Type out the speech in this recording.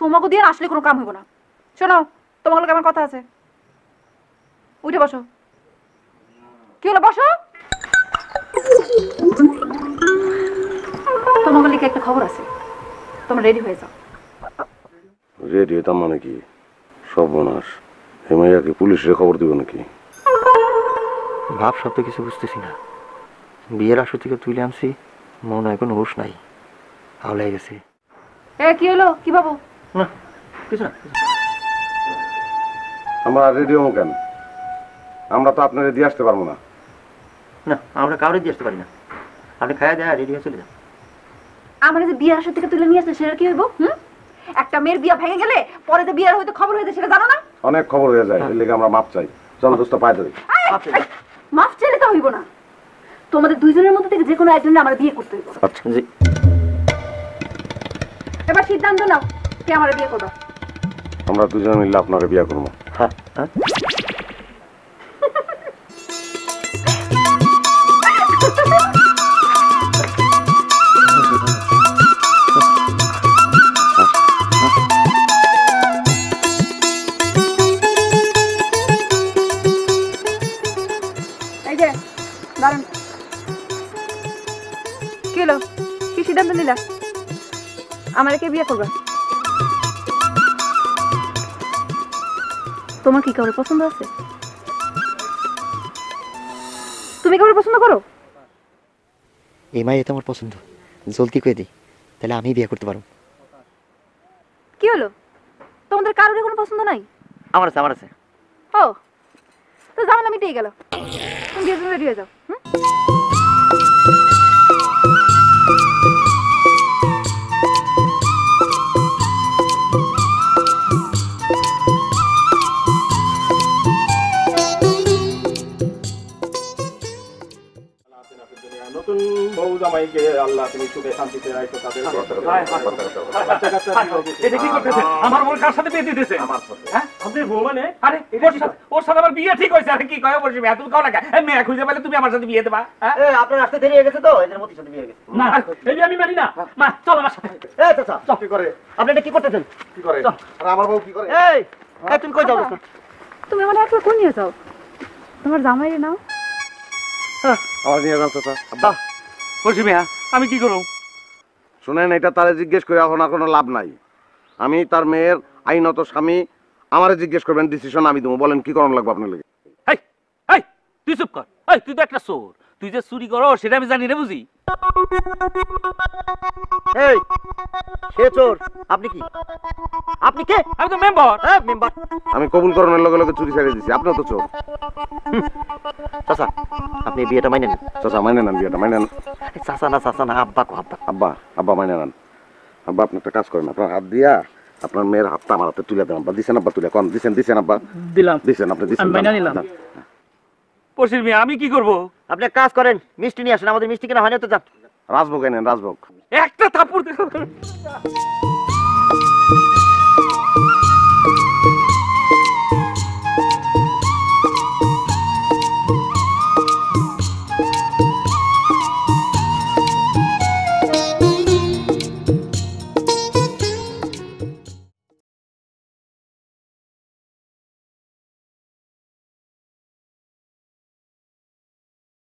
তোমাকে দিয়ে আসলে কোনো কাম হইব না। শোনো, তোমার লোক আমার কথা আছে, উঠে বসো। কি হলো, বসো। তোমাকে লিখে একটা খবর আছে, তোমরা রেডি হয়ে যাও। রেডি হইতাম মানে কি? সর্বনাশ, হেমাইয়া কি পুলিশের খবর দিব নাকি? ভাব সব তো কিছু বুঝতেছি না। বিয়ের আসর থেকে তুলে আনছি, মনে হয় কোনো হুশ নাই, হাওলাই গেছে। কি হলো, কি বাবু? না কিছু না। আমরা রেডি হবো কেন? আমরা তো আপনারা দিয়ে আসতে পারবো না। না, আমরা কাউরে দিয়ে আসতে পারি না। আপনি খাইয়া দেয়া রেডি হয়ে চলে যান। আমরা যে বিয়ের আসর থেকে তুলে নিয়ে আসলে সেটা কি হইব? একটা মেয়ের বিয়ে ভেঙে গেলে পরে যে বিয়ের হয়তো খবর হয়ে যায়, সেটা জানো না? অনেক খবর হয়ে যায়, এর লেগে আমরা মাপ চাই। চলো দোস্ত, পায়ে ধরি। মাফ চাইলে তো হইব না, তোমাদের দুইজনের মধ্যে থেকে যে কোনো একজনের আমার বিয়ে করতে হইব। আচ্ছা জি। এবার সিদ্ধান্ত নাও, কে আমার বিয়ে করবে? আমরা দুজনে মিললে আপনাকে বিয়ে করবো। হ্যাঁ হ্যাঁ। এই যে দাঁড়ান, কি হলো, কি সিদ্ধান্ত নিলা? আমার কে বিয়ে করবে? তোমার কি কাউরে পছন্দ আছে? তুমি কাউরে পছন্দ করো? এই মাই এটা আমার পছন্দ, জলদি করে দিই, তাহলে আমি বিয়ে করতে পারবো। কি হলো, তোমাদের কারোর কোনো পছন্দ নাই? আমার আছে, আমার আছে। ও, তো ঝামেলা মিটেই গেল। তুমি বিয়ের জন্য রেডি হয়ে যাও। নতুন বউ জামাইকে আল্লাহ তুমি সুখে শান্তিতে রাখো। তাদের এটা কি করতেছে? আমার বউ কার সাথে বিয়ে দিতেছে? হ্যাঁ, আপনার বউ মানে? আরে ওর সাথে আমার বিয়ে ঠিক হয়েছে। আরে কি কয় বলছি, তুমি কাও না, মেয়ে খুঁজে পেলে তুমি আমার সাথে বিয়ে দেবা? আপনার আসতে দেরি হয়ে গেছে তো, এদের মধ্যে সাথে বিয়ে গেছে। না, এই আমি মানি না। মা চল আমার সাথে। এই চাচা কি করে? আপনি এটা কি করতেছেন? কি করে? আর আমার বউ কি করে? এই তুমি কই যাও? তুমি আমার একলা কোন নিয়ে যাও? তোমার জামাইরে নাও। আমার নিয়ে যান চাচা। আব্বা বলছি মিয়া, আমি কি করব? শুনেন, এটা তারে জিজ্ঞেস করে এখন আর কোনো লাভ নাই। আমি তার মেয়ের আইনত স্বামী, আমারে জিজ্ঞেস করবেন, ডিসিশন আমি দেবো। বলেন কি করণ লাগবে আপনার লেগে? এই এই তুই চুপ কর। এই তুই তো একটা চোর, তুই যে চুরি করো সেটা আমি জানি না, বুঝি? এই সে চোর, আপনি কি? আপনি কে? আমি তো মেম্বার। হ্যাঁ মেম্বার। আমি কবুল করণের লগে লগে চুরি ছেড়ে দিছি, আপনিও তো চোর। চাচা আপনি বিয়েটা মাইনে নেন। চাচা মাইনে নেন, বিয়েটা মাইনে নেন। চাচা না আব্বা কো আব্বা। আব্বা আব্বা মাইনে নেন। আব্বা আপনি একটা কাজ করেন, আপনার হাত দিয়া আপনার মেয়ের হাতটা আমার হাতে তুলে দেন। আব্বা দিছেন? আব্বা তুলে কন দিছেন? আব্বা দিলাম। দিছেন? আপনি দিছেন? আমি মাইনা নিলাম। পশির মিয়া, আমি কি করব? আপনি এক কাজ করেন, মিষ্টি নিয়ে আসেন। আমাদের মিষ্টি কেনা হয়নি তো, যান। রাজভোগ এনেন, রাজভোগ। একটা থাপ্পড়